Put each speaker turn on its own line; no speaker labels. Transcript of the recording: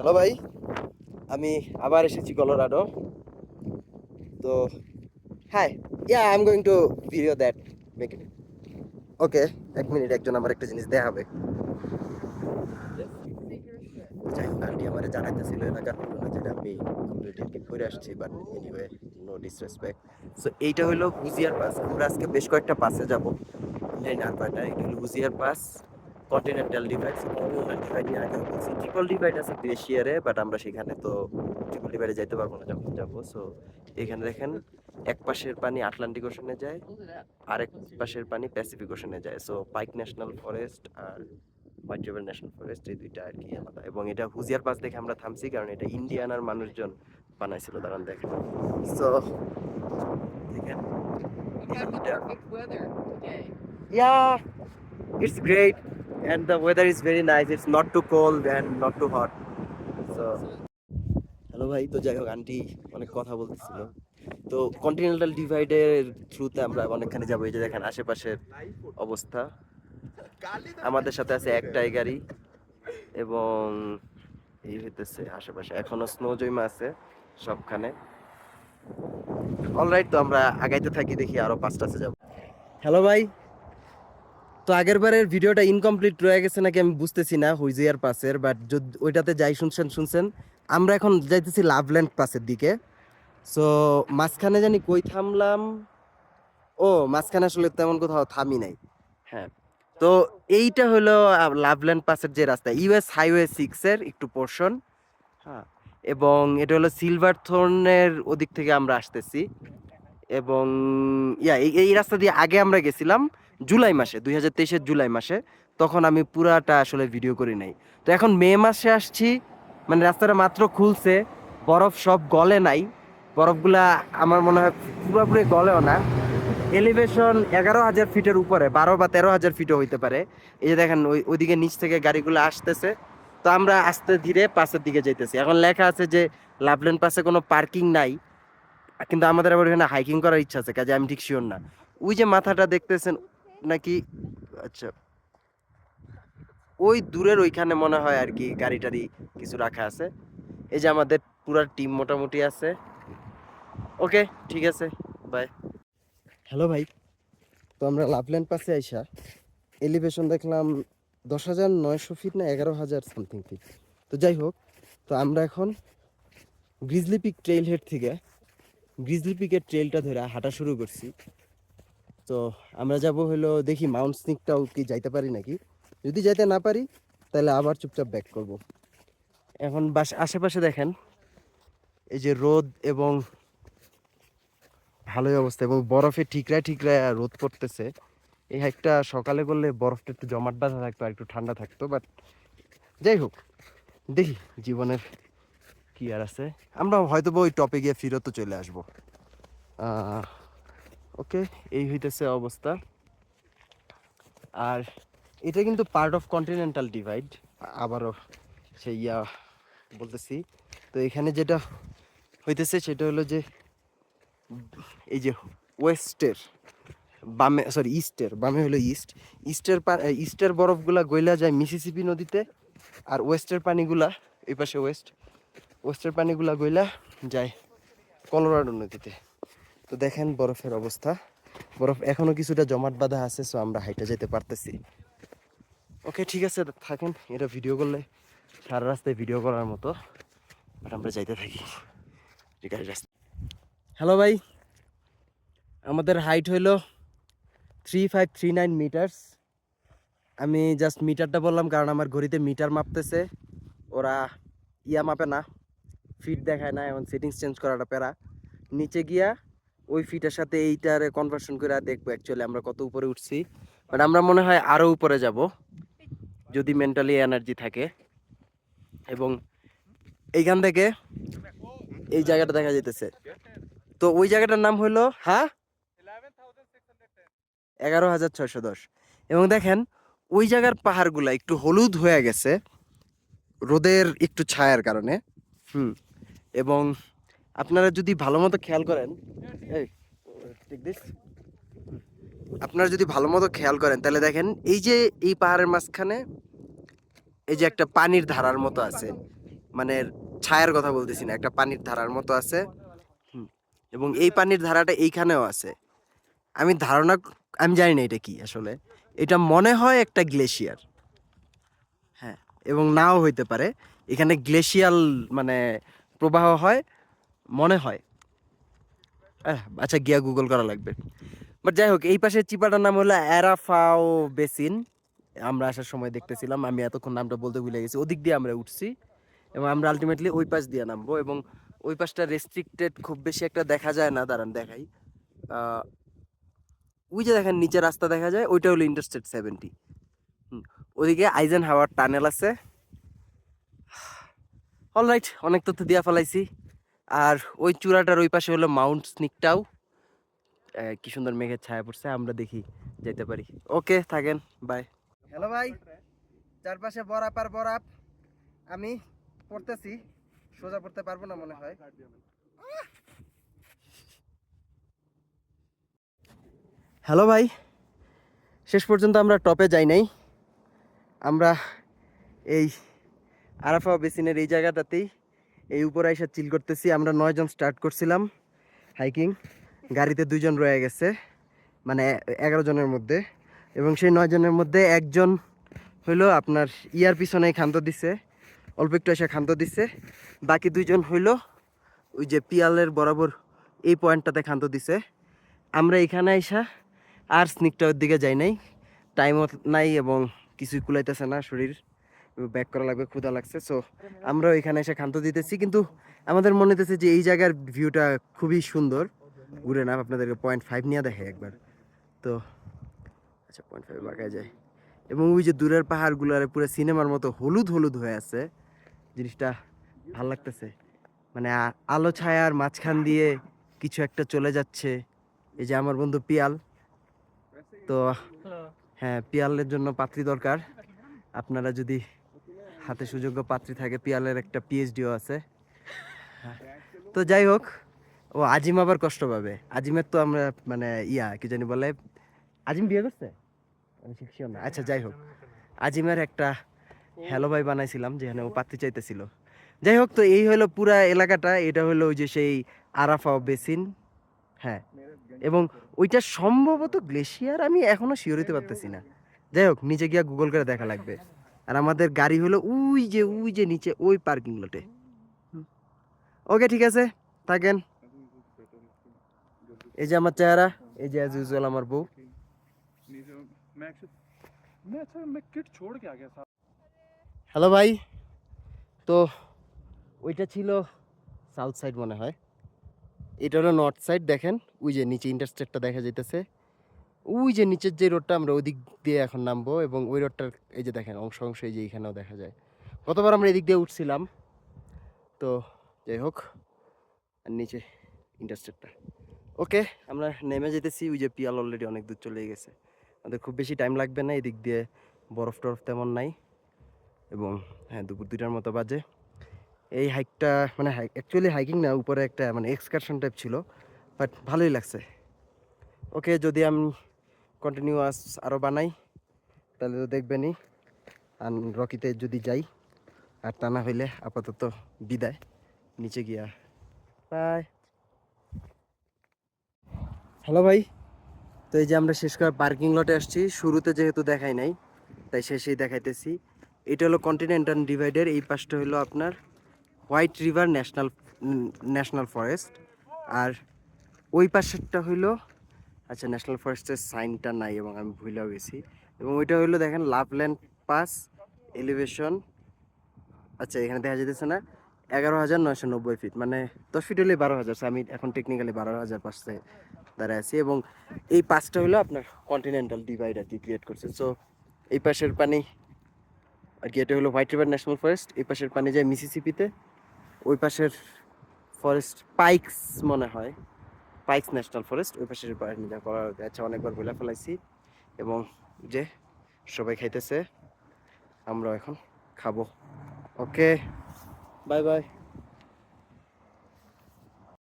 Hello ভাই, আমি আবার এসেছি কলোরাডো। তো hi, I am going to video that make it. Okay, এক মিনিট, একজন আমার একটা জিনিস দেখাবে। যাই হোক, আন্টি আমার জানাইতেছিল এলাকার ঘটনা, যেটা আমি কমপ্লিটলি করে আসছি, but anyway, no disrespect. So এইটা হলো হুজিয়ার পাস। আমরা আজকে বেশ কয়েকটা পাসে যাব। আর কয়টা, এটা হলো Hoosier Pass, continental divide. Continental divide নিয়ে আগে বলছি, ট্রিপল ডিভাইড আছে গ্লেশিয়ারে, বাট আমরা সেখানে তো ট্রিপল ডিভাইডে যাইতে পারবো না যখন যাবো। সো এখানে দেখেন, এক পাশের পানি আটলান্টিক ওশনে যায়, আরেক পাশের পানি প্যাসিফিক ওশনে যায়। সো পাইক ন্যাশনাল ফরেস্ট আর হোয়াইট রিভার ন্যাশনাল ফরেস্ট, এই দুইটা আর কি আলাদা। এবং এটা হুজিয়ার পাস দেখে আমরা থামছি, কারণ এটা ইন্ডিয়ানার মানুষজন বানাইছিল। দাঁড়ান দেখেন। সো দেখেন, ইয়া, it's great and the weather is very nice. It's not too cold and not too hot. So hello ভাই, তো যাই হোক, আন্টি অনেক কথা বলতেছিল। তো কন্টিনেন্টাল ডিভাইডের থ্রুতে আমরা অনেকখানি যাবো। এই যে দেখেন আশেপাশের অবস্থা। আমাদের সাথে আছে একটাই গাড়ি, এবং এই হইতেছে আশেপাশে এখনো স্নো জমা আছে সবখানে। অলরাইট, তো আমরা আগাইতে থাকি, দেখি আরো পাঁচটাতে যাবো। হ্যালো ভাই, তো আগের বারের ভিডিওটা ইনকমপ্লিট রয়ে গেছে নাকি আমি বুঝতেছি না, হুইজিয়ার পাসের, বাট ওইটাতে যাই শুনছেন। আমরা এখন যাইতেছি লাভল্যান্ড পাসের দিকে। সো মাঝখানে জানি কই থামলাম। ও, মাঝখানে আসলে তেমন কোথাও থামি নাই। হ্যাঁ, তো এইটা হলো লাভল্যান্ড পাসের যে রাস্তা, ইউএস হাইওয়ে 6 এর একটু পোর্শন। হ্যাঁ, এবং এটা হলো সিলভার থর্নের ওদিক থেকে আমরা আসতেছি। এবং এই রাস্তা দিয়ে আগে আমরা গেছিলাম জুলাই মাসে, 2023-এর জুলাই মাসে। তখন আমি পুরাটা আসলে ভিডিও করি নাই। তো এখন মে মাসে আসছি, মানে রাস্তাটা মাত্র খুলছে, বরফ সব গলে নাই। বরফগুলা আমার মনে হয় পুরোপুরি গলেও না। এলিভেশন 11,000 ফিটের উপরে, 12 বা 13,000 ফিটও হইতে পারে। এই যে দেখেন, ওইদিকে নিচ থেকে গাড়িগুলো আসতেছে। তো আমরা আস্তে ধীরে পাশের দিকে যাইতেছি। এখন লেখা আছে যে লাভল্যান্ড পাসে কোনো পার্কিং নাই, কিন্তু আমাদের আবার এখানে হাইকিং করার ইচ্ছা আছে, কাজে আমি ঠিক শিওর না। ওই যে মাথাটা দেখতেছেন নাকি, আচ্ছা, ওই দূরের ওইখানে মনে হয় আর কি গাড়ি টাড়ি কিছু রাখা আছে। এই যে আমাদের পুরা টিম মোটামুটি আছে। ওকে, ঠিক আছে, বাই। হ্যালো ভাই, তো আমরা লাভল্যান্ড পাসে আইসা এলিভেশন দেখলাম 10,900 ফিট না 11,000 সামথিং ফিট। তো যাই হোক, তো আমরা এখন গ্রিজলি পিক ট্রেইল হেড থেকে গ্রিজলি পিকের ট্রেইলটা ধরে হাঁটা শুরু করছি। তো আমরা যাব হলো, দেখি মাউন্ট স্নিকটাও কি যাইতে পারি নাকি। যদি যাইতে না পারি তাহলে আবার চুপচাপ ব্যাক করব। এখন আশেপাশে দেখেন, এই যে রোদ এবং ভালোই অবস্থা, এবং বরফে ঠিকরায় ঠিকরায় রোদ পড়তেছে। এই হাইকটা সকালে করলে বরফটা একটু জমাট বাঁধা থাকতো আর একটু ঠান্ডা থাকতো, বাট যাই হোক, দেখি জীবনের কি আর আছে। আমরা হয়তো ওই টপে গিয়ে ফিরত চলে আসবো। ওকে, এই হইতেছে অবস্থা। আর এটা কিন্তু পার্ট অফ কন্টিনেন্টাল ডিভাইড, আবারও সেই বলতেছি। তো এখানে যেটা হইতেছে সেটা হলো যে, এই যে ওয়েস্টের বামে, সরি ইস্টের বামে হলো ইস্টের বরফগুলা গইলা যায় মিসিসিপি নদীতে, আর ওয়েস্টের পানিগুলা, এই পাশে ওয়েস্টের পানিগুলা গইলা যায় কলোরাডো নদীতে। তো দেখেন বরফের অবস্থা, বরফ এখনো কিছুটা জমাট বাঁধা আছে। সো আমরা হাইটে যেতে পারতেছি। ওকে, ঠিক আছে, থাকেন। এটা ভিডিও করলে সারা রাস্তায় ভিডিও করার মতো, বাট আমরা যাইতে থাকি। ঠিক আছে। হ্যালো ভাই, আমাদের হাইট হইলো 3539 মিটার্স। আমি জাস্ট মিটারটা বললাম কারণ আমার ঘড়িতে মিটার মাপতেছে, ওরা মাপে না, ফিট দেখায় না। এখন সেটিংস চেঞ্জ করাটা প্যারা। নিচে গিয়া ওই ফিটের সাথে এইটারে কনভার্সন করে দেখবো অ্যাকচুয়ালি আমরা কত উপরে উঠছি। বাট আমরা মনে হয় আরও উপরে যাব যদি মেন্টালি এনার্জি থাকে। এবং এইখান থেকে এই জায়গাটা দেখা যেতেছে। তো ওই জায়গাটার নাম হলো 11,610। এবং দেখেন ওই জায়গার পাহাড়গুলা একটু হলুদ হয়ে গেছে রোদের একটু ছায়ার কারণে। এবং আপনারা যদি ভালো মতো খেয়াল করেন, আপনারা যদি ভালো মতো খেয়াল করেন তাহলে দেখেন এই যে এই পাহাড়ের মাঝখানে এই যে একটা পানির ধারার মতো আছে, মানে ছায়ার কথা বলতেছি না, একটা পানির ধারার মতো আছে। হুম, এবং এই পানির ধারাটা এইখানেও আছে। আমি ধারণা আমি জানি না এটা কি আসলে, এটা মনে হয় একটা গ্লেশিয়ার। হ্যাঁ, এবং নাও হইতে পারে, এখানে গ্লেশিয়াল মানে প্রবাহ হয় মনে হয়। আচ্ছা, গিয়া গুগল করা লাগবে। বাট যাই হোক, এই পাশের চিপাটার নাম হলো অ্যারাফাও বেসিন। আমরা আসার সময় দেখতেছিলাম, আমি এতক্ষণ নামটা বলতে ভুলে গেছি। ওদিক দিয়ে আমরা উঠছি এবং আমরা আলটিমেটলি ওই পাশ দিয়ে নামবো, এবং ওই পাশটা রেস্ট্রিক্টেড খুব বেশি একটা দেখা যায় না, দাঁড়ান দেখাই। আহ, ওই যে দেখেন নিচে রাস্তা দেখা যায়, ওইটা হলো ইন্টারস্টেট 70। ওদিকে আইজেন হাওয়ার টানেল আছে। অলরাইট, অনেক তথ্য দিয়া ফেলাইছি। আর ওই চূড়াটার ওই পাশে হলো মাউন্ট স্নিকটাও। কি সুন্দর মেঘের ছায়া পড়ছে, আমরা দেখি যেতে পারি। ওকে, থাকেন, বাই। হ্যালো ভাই, চারপাশে বরাপ আর বরাপ। আমি পড়তেছি, সোজা পড়তে পারবো না মনে হয়। হ্যালো ভাই, শেষ পর্যন্ত আমরা টপে যাই নাই। আমরা এই আরাফা বেসিনের এই জায়গাটাতেই এই উপরে এসে চিল করতেছি। আমরা 9 জন স্টার্ট করছিলাম হাইকিং, গাড়িতে 2 জন রয়ে গেছে, মানে 11 জনের মধ্যে। এবং সেই 9 জনের মধ্যে একজন হইলো আপনার ইয়ার পিছনে ক্ষান্ত দিছে, অল্প একটু এসে ক্ষান্ত দিছে। বাকি 2 জন হইলো ওই যে পিয়ালের বরাবর এই পয়েন্টটাতে ক্ষান্ত দিছে। আমরা এখানে এসা আর স্নিকটার দিকে যাই নাই, টাইমও নাই এবং কিছুই কুলাইতেছে না শরীর, ব্যাক করা লাগবে, ক্ষুধা লাগছে। সো আমরা এখানে এসে ক্ষান্ত দিতেছি, কিন্তু আমাদের মনে হতেছে যে এই জায়গার ভিউটা খুবই সুন্দর। ঘুরে না আপনাদেরকে 0.5 নিয়ে দেখে একবার তো। আচ্ছা, 0.5 বাঁকায় যায়, এবং ওই যে দূরের পাহাড়গুলোর পুরো সিনেমার মতো হলুদ হলুদ হয়ে আছে, জিনিসটা ভাল লাগতেছে। মানে আলো ছায়ার মাঝখান দিয়ে কিছু একটা চলে যাচ্ছে। এই যে আমার বন্ধু পিয়াল, তো হ্যাঁ, পিয়ালের জন্য পাত্রী দরকার। আপনারা যদি হাতে সুযোগ্য পাত্রী থাকে, পিয়ালের একটা পিএইচডিও আছে। তো যাই হোক, ও আজিম আবার কষ্ট পাবে। আজিমের তো আমরা মানে কি জানি বলে, আজিম বিয়ে করছে, আমি ঠিক sure না। আচ্ছা যাই হোক, আজিমের একটা হ্যালো ভাই বানাইছিলাম যেখানে ও পাত্রী চাইতেছিল। যাই হোক, তো এই হলো পুরা এলাকাটা। এটা হলো ওই যে সেই আরাফা বেসিন। হ্যাঁ, এবং ওইটা সম্ভবত গ্লেশিয়ার, আমি এখনো শিওর হইতে পারতেছি না। যাই হোক, নিচে গিয়া গুগল করে দেখা লাগবে। আর আমাদের গাড়ি হলো ওই যে নিচে ওই পার্কিং লটে। ওকে, ঠিক আছে, থাকেন। এই যে আমার চেহারা, এই যে অ্যাজ ইউজুয়াল আমার বউ। হ্যালো ভাই, তো ওইটা ছিল সাউথ সাইড মনে হয়, এটা হলো নর্থ সাইড। দেখেন ওই যে নিচে ইন্টারস্টেটটা দেখা যাইতেছে, ওই যে নিচের যে রোডটা, আমরা ওই দিক দিয়ে এখন নামবো। এবং ওই রোডটার এই যে দেখেন অংশ অংশ এই যে এখানেও দেখা যায়। গতবার আমরা এদিক দিয়ে উঠছিলাম। তো যাই হোক, আর নিচে ইন্টারস্টেটটা। ওকে, আমরা নেমে যেতেছি। ওই যে পিয়াল অলরেডি অনেক দূর চলে গেছে, আমাদের খুব বেশি টাইম লাগবে না। এদিক দিয়ে বরফ টরফ তেমন নাই। এবং হ্যাঁ, দুপুর 2টার মতো বাজে। এই হাইকটা মানে অ্যাকচুয়ালি হাইকিং না, উপরে একটা মানে এক্সকারশন টাইপ ছিল, বাট ভালোই লাগছে। ওকে, যদি আমি কন্টিনিউয়াস আরও বানাই তাহলে তো দেখবেনই। আর রকিতে যদি যাই, আর তা না হইলে আপাতত বিদায়, নিচে গিয়া বাই। হ্যালো ভাই, তো এই যে আমরা শেষ করে পার্কিং লটে আসছি। শুরুতে যেহেতু দেখাই নাই, তাই শেষেই দেখাইতেছি। এটা হলো কন্টিনেন্টাল ডিভাইডের এই পাশটা হলো আপনার হোয়াইট রিভার ন্যাশনাল ফরেস্ট। আর ওই পাশেরটা হইলো, আচ্ছা, ন্যাশনাল ফরেস্টের সাইনটা নাই এবং আমি ভুলেও গেছি। এবং ওইটা হইলো দেখেন লাভল্যান্ড পাস, এলিভেশন, আচ্ছা এখানে দেখা যেতেছে না, 11,990 ফিট, মানে 10 ফিট হলে 12,000। আমি এখন টেকনিক্যালি 12,000 পাশে দাঁড়ায় আছি। এবং এই পাশটা হলো আপনার কন্টিনেন্টাল ডিভাইড আর কি ক্রিয়েট করছে। সো এই পাশের পানি আর কি, এটা হলো হোয়াইট রিভার ন্যাশনাল ফরেস্ট। এই পাশের পানি যায় মিসিসিপিতে। ওই পাশের ফরেস্ট পাইকস মনে হয়, পাইকস ন্যাশনাল ফরেস্ট। ওই পাশের পানি যা করা, আচ্ছা অনেকবার বলে ফেলাইছি। এবং যে সবাই খাইতেছে, আমরা এখন খাবো। ওকে, বাই বাই।